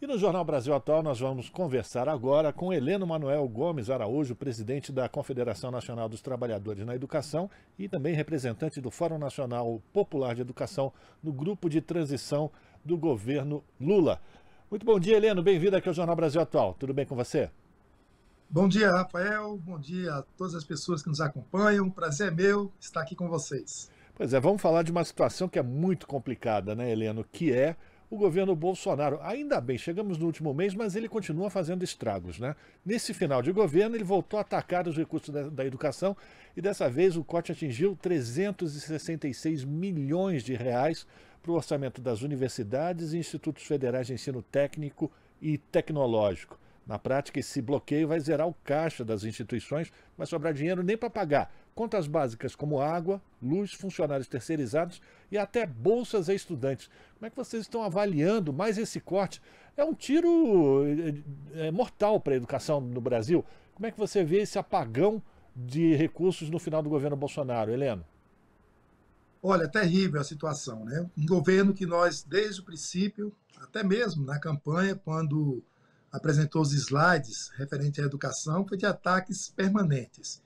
E no Jornal Brasil Atual nós vamos conversar agora com Heleno Manuel Gomes Araújo, presidente da Confederação Nacional dos Trabalhadores na Educação e também representante do Fórum Nacional Popular de Educação no grupo de transição do governo Lula. Muito bom dia, Heleno. Bem-vindo aqui ao Jornal Brasil Atual. Tudo bem com você? Bom dia, Rafael. Bom dia a todas as pessoas que nos acompanham. Prazer é meu estar aqui com vocês. Pois é, vamos falar de uma situação que é muito complicada, né, Heleno? Que é o governo Bolsonaro. Ainda bem, chegamos no último mês, mas ele continua fazendo estragos, né? Nesse final de governo, ele voltou a atacar os recursos da educação e dessa vez o corte atingiu 366 milhões de reais para o orçamento das universidades e institutos federais de ensino técnico e tecnológico. Na prática, esse bloqueio vai zerar o caixa das instituições, não vai sobrar dinheiro nem para pagar contas básicas como água, luz, funcionários terceirizados e até bolsas a estudantes. Como é que vocês estão avaliando mais esse corte? É um tiro mortal para a educação no Brasil. Como é que você vê esse apagão de recursos no final do governo Bolsonaro, Heleno? Olha, é terrível a situação, né? Um governo que nós, desde o princípio, até mesmo na campanha, quando apresentou os slides referente à educação, foi de ataques permanentes.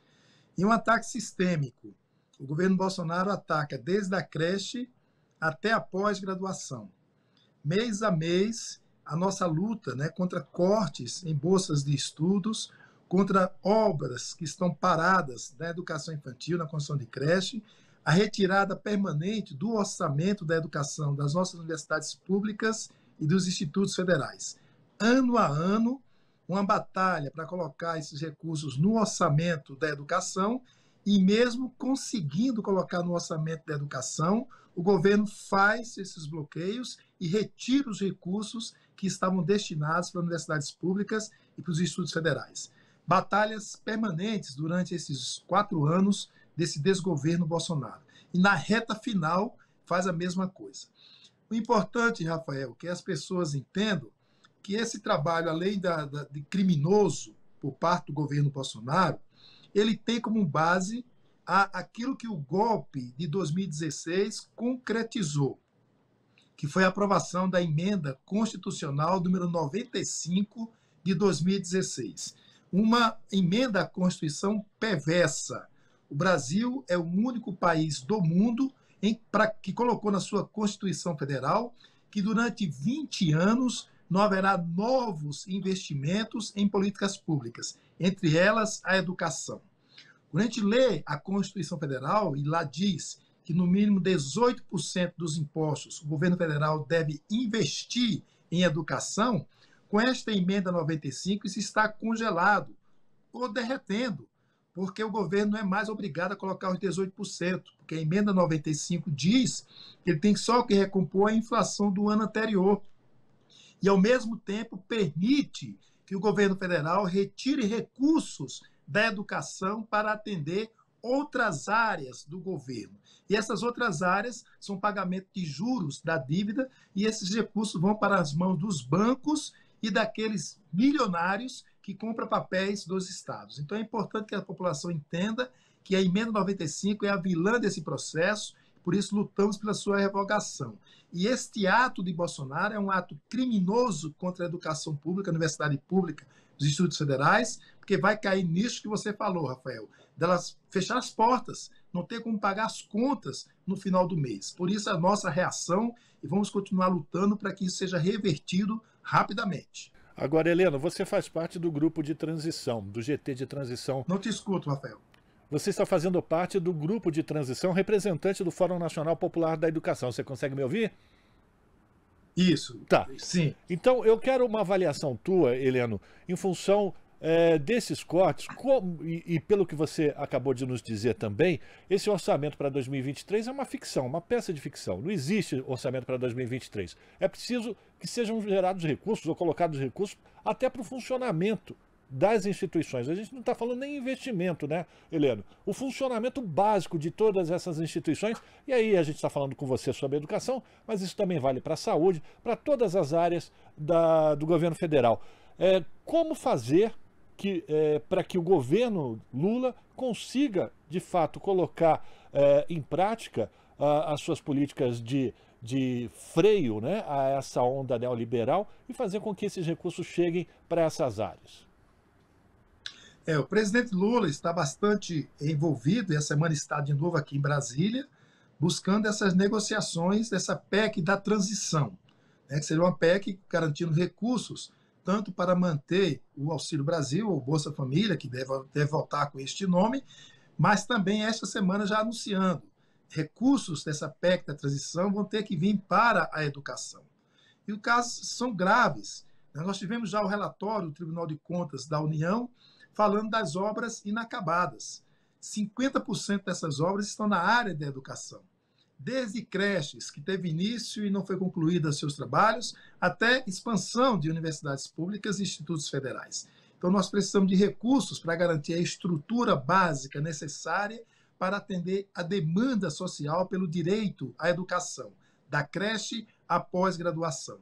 E um ataque sistêmico. O governo Bolsonaro ataca desde a creche até a pós-graduação. Mês a mês, a nossa luta, né, contra cortes em bolsas de estudos, contra obras que estão paradas na educação infantil, na construção de creche, a retirada permanente do orçamento da educação das nossas universidades públicas e dos institutos federais. Ano a ano, uma batalha para colocar esses recursos no orçamento da educação e mesmo conseguindo colocar no orçamento da educação, o governo faz esses bloqueios e retira os recursos que estavam destinados para universidades públicas e para os institutos federais. Batalhas permanentes durante esses 4 anos desse desgoverno Bolsonaro. E na reta final faz a mesma coisa. O importante, Rafael, é que as pessoas entendam que esse trabalho, além de criminoso por parte do governo Bolsonaro, ele tem como base aquilo que o golpe de 2016 concretizou, que foi a aprovação da emenda constitucional número 95 de 2016. Uma emenda à Constituição perversa. O Brasil é o único país do mundo que colocou na sua Constituição Federal que durante 20 anos não haverá novos investimentos em políticas públicas, entre elas a educação. Quando a gente lê a Constituição Federal, e lá diz que no mínimo 18% dos impostos o governo federal deve investir em educação, com esta emenda 95 isso está congelado ou derretendo, porque o governo não é mais obrigado a colocar os 18%, porque a emenda 95 diz que ele tem só que recompor a inflação do ano anterior. E, ao mesmo tempo, permite que o governo federal retire recursos da educação para atender outras áreas do governo. E essas outras áreas são pagamento de juros da dívida, e esses recursos vão para as mãos dos bancos e daqueles milionários que compram papéis dos estados. Então, é importante que a população entenda que a emenda 95 é a vilã desse processo, por isso lutamos pela sua revogação. E este ato de Bolsonaro é um ato criminoso contra a educação pública, a universidade pública, os institutos federais, porque vai cair nisso que você falou, Rafael, delas fechar as portas, não ter como pagar as contas no final do mês. Por isso a nossa reação, e vamos continuar lutando para que isso seja revertido rapidamente. Agora, Heleno, você faz parte do grupo de transição, do GT de transição. Não te escuto, Rafael. Você está fazendo parte do grupo de transição, representante do Fórum Nacional Popular da Educação. Você consegue me ouvir? Isso. Tá. Sim. Então, eu quero uma avaliação tua, Heleno, em função desses cortes, e pelo que você acabou de nos dizer também, esse orçamento para 2023 é uma ficção, uma peça de ficção. Não existe orçamento para 2023. É preciso que sejam gerados recursos ou colocados recursos até para o funcionamento das instituições. A gente não está falando nem investimento, né, Heleno? O funcionamento básico de todas essas instituições, e aí a gente está falando com você sobre educação, mas isso também vale para a saúde, para todas as áreas do governo federal. Como fazer para que o governo Lula consiga, de fato, colocar em prática as suas políticas de de freio, né, a essa onda neoliberal e fazer com que esses recursos cheguem para essas áreas? O presidente Lula está bastante envolvido, e a semana está de novo aqui em Brasília, buscando essas negociações dessa PEC da transição, né, que seria uma PEC garantindo recursos tanto para manter o Auxílio Brasil, ou Bolsa Família, que deve voltar com este nome, mas também esta semana já anunciando recursos dessa PEC da transição vão ter que vir para a educação. E os casos são graves. Nós tivemos já o relatório do Tribunal de Contas da União falando das obras inacabadas. 50% dessas obras estão na área da educação. Desde creches, que teve início e não foi concluída seus trabalhos, até expansão de universidades públicas e institutos federais. Então, nós precisamos de recursos para garantir a estrutura básica necessária para atender a demanda social pelo direito à educação, da creche à pós-graduação.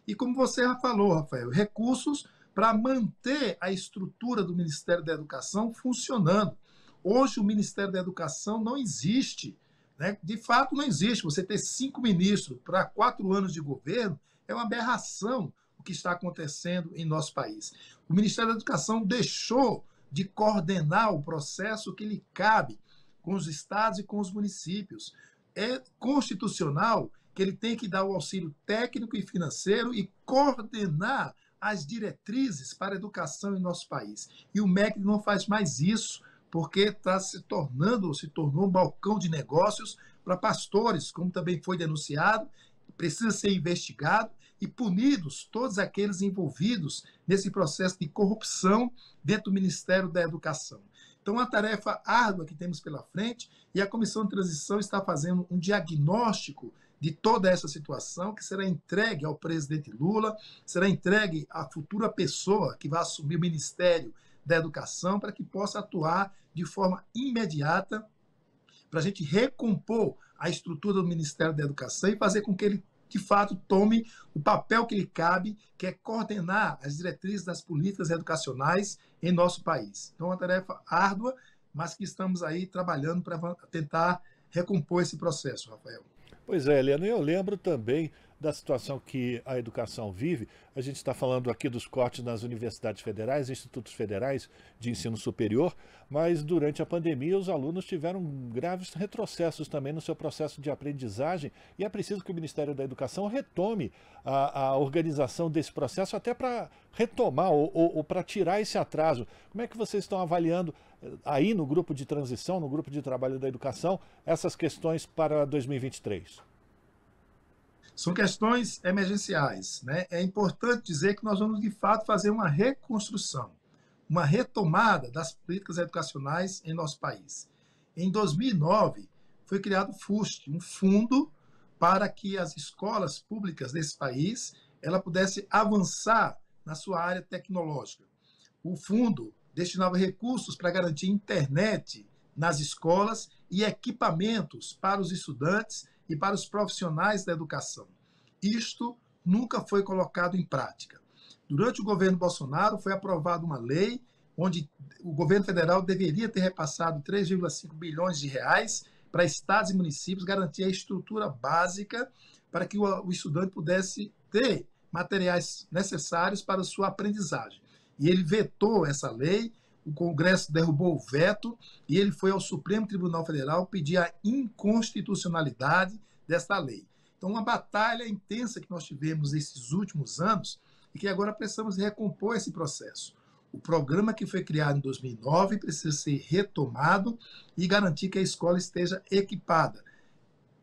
E como você já falou, Rafael, recursos para manter a estrutura do Ministério da Educação funcionando. Hoje, o Ministério da Educação não existe, né? De fato, não existe. Você ter 5 ministros para 4 anos de governo é uma aberração o que está acontecendo em nosso país. O Ministério da Educação deixou de coordenar o processo que lhe cabe com os estados e com os municípios. É constitucional que ele tem que dar o auxílio técnico e financeiro e coordenar as diretrizes para a educação em nosso país. E o MEC não faz mais isso, porque se tornou um balcão de negócios para pastores, como também foi denunciado, precisa ser investigado e punidos todos aqueles envolvidos nesse processo de corrupção dentro do Ministério da Educação. Então, uma tarefa árdua que temos pela frente, e a Comissão de Transição está fazendo um diagnóstico de toda essa situação, que será entregue ao presidente Lula, será entregue à futura pessoa que vai assumir o Ministério da Educação, para que possa atuar de forma imediata, para a gente recompor a estrutura do Ministério da Educação e fazer com que ele, de fato, tome o papel que lhe cabe, que é coordenar as diretrizes das políticas educacionais em nosso país. Então, é uma tarefa árdua, mas que estamos aí trabalhando para tentar recompor esse processo, Rafael. Pois é, Helena, eu lembro também da situação que a educação vive. A gente está falando aqui dos cortes nas universidades federais, institutos federais de ensino superior, mas durante a pandemia os alunos tiveram graves retrocessos também no seu processo de aprendizagem e é preciso que o Ministério da Educação retome a organização desse processo até para retomar ou para tirar esse atraso. Como é que vocês estão avaliando aí no grupo de transição, no grupo de trabalho da educação, essas questões para 2023? São questões emergenciais, né? É importante dizer que nós vamos, de fato, fazer uma reconstrução, uma retomada das políticas educacionais em nosso país. Em 2009, foi criado o FUST, um fundo para que as escolas públicas desse país ela pudesse avançar na sua área tecnológica. O fundo destinava recursos para garantir internet nas escolas e equipamentos para os estudantes e para os profissionais da educação. Isto nunca foi colocado em prática. Durante o governo Bolsonaro foi aprovada uma lei onde o governo federal deveria ter repassado 3,5 bilhões de reais para estados e municípios garantir a estrutura básica para que o estudante pudesse ter materiais necessários para a sua aprendizagem. E ele vetou essa lei, o Congresso derrubou o veto e ele foi ao Supremo Tribunal Federal pedir a inconstitucionalidade dessa lei. Então, uma batalha intensa que nós tivemos nesses últimos anos e que agora precisamos recompor esse processo. O programa que foi criado em 2009 precisa ser retomado e garantir que a escola esteja equipada,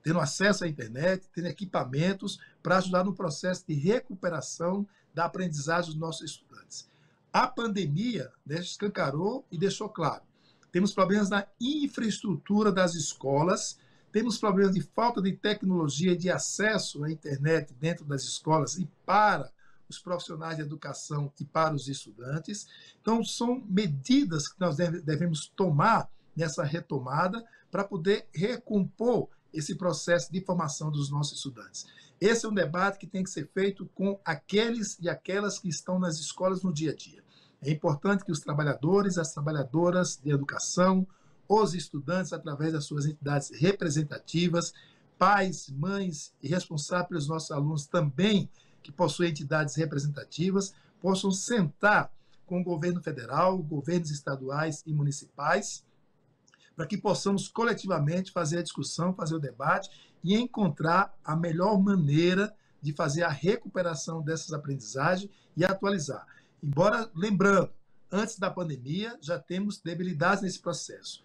tendo acesso à internet, tendo equipamentos para ajudar no processo de recuperação da aprendizagem dos nossos estudantes. A pandemia escancarou e deixou claro. Temos problemas na infraestrutura das escolas, temos problemas de falta de tecnologia e de acesso à internet dentro das escolas e para os profissionais de educação e para os estudantes. Então, são medidas que nós devemos tomar nessa retomada para poder recompor esse processo de formação dos nossos estudantes. Esse é um debate que tem que ser feito com aqueles e aquelas que estão nas escolas no dia a dia. É importante que os trabalhadores, as trabalhadoras de educação, os estudantes, através das suas entidades representativas, pais, mães e responsáveis pelos nossos alunos também, que possuem entidades representativas, possam sentar com o governo federal, governos estaduais e municipais, para que possamos coletivamente fazer a discussão, fazer o debate e encontrar a melhor maneira de fazer a recuperação dessas aprendizagens e atualizar. Embora, lembrando, antes da pandemia, já temos debilidades nesse processo,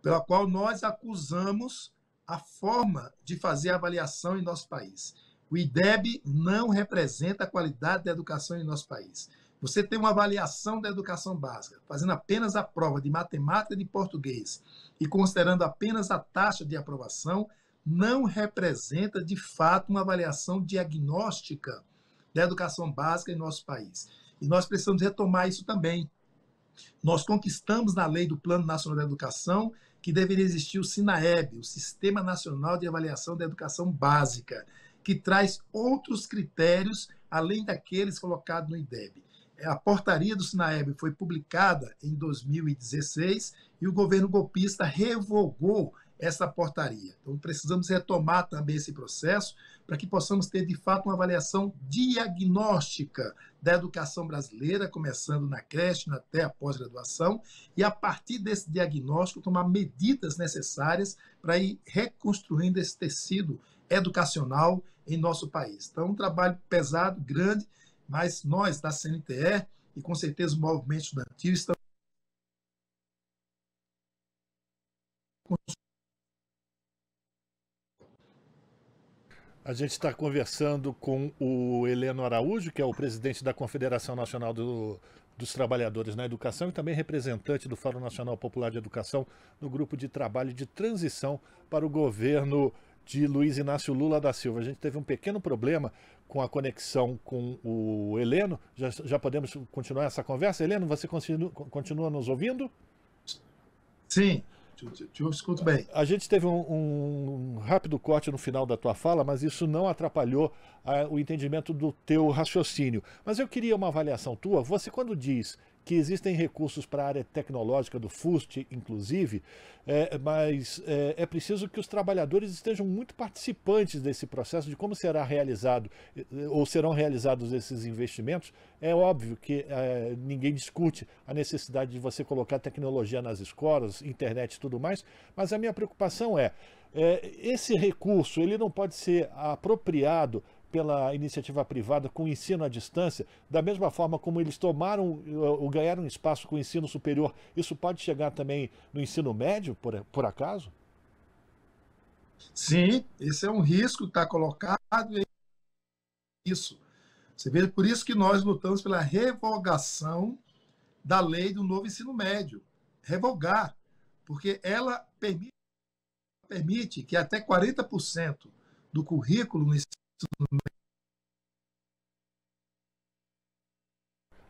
pela qual nós acusamos a forma de fazer a avaliação em nosso país. O IDEB não representa a qualidade da educação em nosso país. Você tem uma avaliação da educação básica, fazendo apenas a prova de matemática e de português, e considerando apenas a taxa de aprovação, não representa, de fato, uma avaliação diagnóstica da educação básica em nosso país. E nós precisamos retomar isso também. Nós conquistamos na lei do Plano Nacional da Educação que deveria existir o SINAEB, o Sistema Nacional de Avaliação da Educação Básica, que traz outros critérios além daqueles colocados no IDEB. A portaria do SINAEB foi publicada em 2016 e o governo golpista revogou essa portaria. Então, precisamos retomar também esse processo para que possamos ter, de fato, uma avaliação diagnóstica da educação brasileira, começando na creche, até a pós-graduação, e, a partir desse diagnóstico, tomar medidas necessárias para ir reconstruindo esse tecido educacional em nosso país. Então, um trabalho pesado, grande, mas nós, da CNTE, e com certeza o movimento estudantil, estamos A gente está conversando com o Heleno Araújo, que é o presidente da Confederação Nacional dos Trabalhadores na Educação e também representante do Fórum Nacional Popular de Educação no grupo de trabalho de transição para o governo de Luiz Inácio Lula da Silva. A gente teve um pequeno problema com a conexão com o Heleno. Já podemos continuar essa conversa? Heleno, você continua nos ouvindo? Sim. Eu escuto bem. A gente teve um rápido corte no final da tua fala, mas isso não atrapalhou o entendimento do teu raciocínio. Mas eu queria uma avaliação tua. Você, quando diz que existem recursos para a área tecnológica do FUST, inclusive, mas é preciso que os trabalhadores estejam muito participantes desse processo, de como será realizado, ou serão realizados esses investimentos. É óbvio que ninguém discute a necessidade de você colocar tecnologia nas escolas, internet e tudo mais, mas a minha preocupação esse recurso ele não pode ser apropriado pela iniciativa privada com ensino à distância, da mesma forma como eles tomaram ou ganharam espaço com o ensino superior, isso pode chegar também no ensino médio, por acaso? Sim, esse é um risco que está colocado isso. Você vê, por isso que nós lutamos pela revogação da lei do novo ensino médio. Revogar, porque ela permite que até 40% do currículo no ensino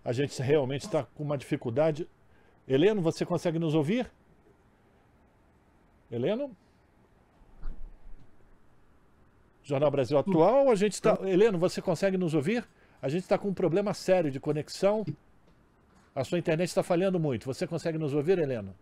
A gente realmente está com uma dificuldade. Heleno, você consegue nos ouvir? Heleno? Jornal Brasil Atual, a gente está... Heleno, você consegue nos ouvir? A gente está com um problema sério de conexão. A sua internet está falhando muito. Você consegue nos ouvir, Heleno?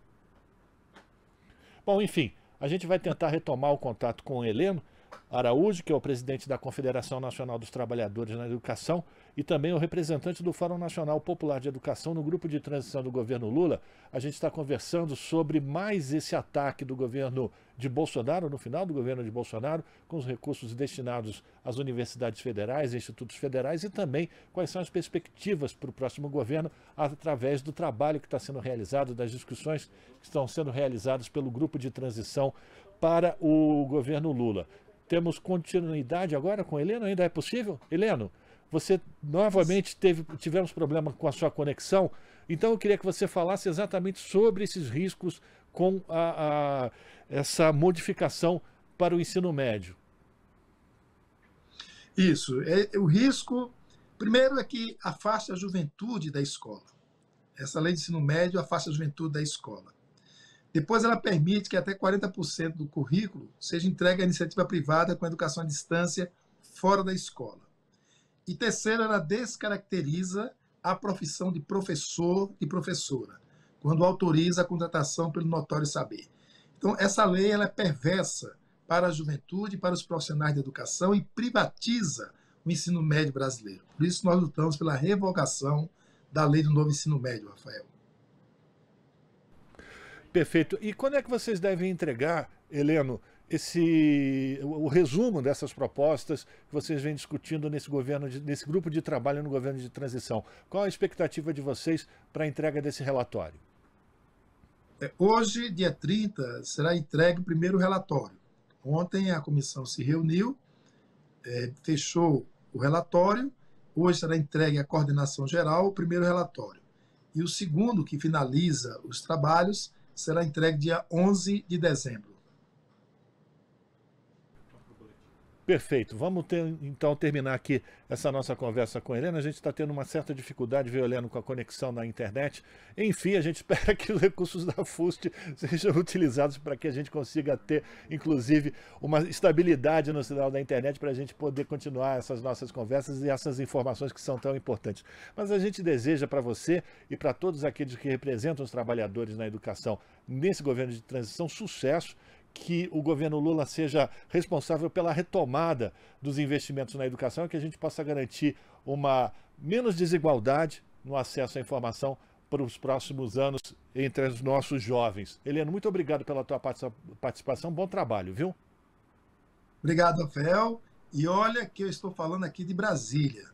Bom, enfim, a gente vai tentar retomar o contato com o Heleno Araújo, que é o presidente da Confederação Nacional dos Trabalhadores na Educação e também o representante do Fórum Nacional Popular de Educação no grupo de transição do governo Lula. A gente está conversando sobre mais esse ataque do governo de Bolsonaro, no final do governo de Bolsonaro, com os recursos destinados às universidades federais, institutos federais e também quais são as perspectivas para o próximo governo através do trabalho que está sendo realizado, das discussões que estão sendo realizadas pelo grupo de transição para o governo Lula. Temos continuidade agora com Heleno? Ainda é possível? Heleno, você novamente tivemos problema com a sua conexão, então eu queria que você falasse exatamente sobre esses riscos com essa modificação para o ensino médio. Isso. O risco, primeiro, é que afasta a juventude da escola. Essa lei de ensino médio afasta a juventude da escola. Depois, ela permite que até 40% do currículo seja entregue à iniciativa privada com educação à distância fora da escola. E terceiro, ela descaracteriza a profissão de professor e professora, quando autoriza a contratação pelo notório saber. Então, essa lei ela é perversa para a juventude, para os profissionais da educação e privatiza o ensino médio brasileiro. Por isso nós lutamos pela revogação da lei do novo ensino médio, Rafael. Perfeito. E quando é que vocês devem entregar, Heleno, o resumo dessas propostas que vocês vêm discutindo nesse grupo de trabalho no governo de transição? Qual a expectativa de vocês para a entrega desse relatório? Hoje, dia 30, será entregue o primeiro relatório. Ontem a comissão se reuniu, fechou o relatório. Hoje será entregue à coordenação geral o primeiro relatório. E o segundo, que finaliza os trabalhos, será entregue dia 11 de dezembro. Perfeito. Vamos então terminar aqui essa nossa conversa com a Helena. A gente está tendo uma certa dificuldade, viu, Helena, com a conexão na internet. Enfim, a gente espera que os recursos da FUST sejam utilizados para que a gente consiga ter, inclusive, uma estabilidade no sinal da internet para a gente poder continuar essas nossas conversas e essas informações que são tão importantes. Mas a gente deseja para você e para todos aqueles que representam os trabalhadores na educação nesse governo de transição sucesso, que o governo Lula seja responsável pela retomada dos investimentos na educação e que a gente possa garantir uma menos desigualdade no acesso à informação para os próximos anos entre os nossos jovens. Heleno, muito obrigado pela tua participação, bom trabalho, viu? Obrigado, Rafael. E olha que eu estou falando aqui de Brasília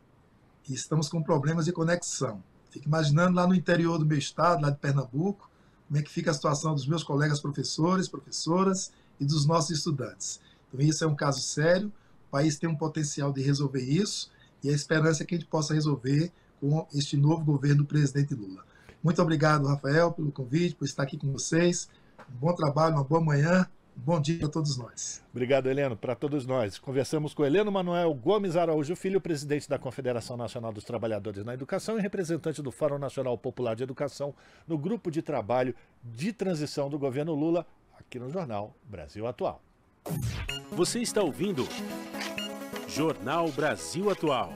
e estamos com problemas de conexão. Fico imaginando lá no interior do meu estado, lá de Pernambuco, como é que fica a situação dos meus colegas professores, professoras e dos nossos estudantes. Então isso é um caso sério, o país tem um potencial de resolver isso e a esperança é que a gente possa resolver com este novo governo do presidente Lula. Muito obrigado, Rafael, pelo convite, por estar aqui com vocês. Um bom trabalho, uma boa manhã, um bom dia para todos nós. Obrigado, Heleno, para todos nós. Conversamos com Heleno Manuel Gomes Araújo Filho, presidente da Confederação Nacional dos Trabalhadores na Educação e representante do Fórum Nacional Popular de Educação no grupo de trabalho de transição do governo Lula, aqui no Jornal Brasil Atual. Você está ouvindo Jornal Brasil Atual.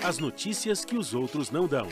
As notícias que os outros não dão.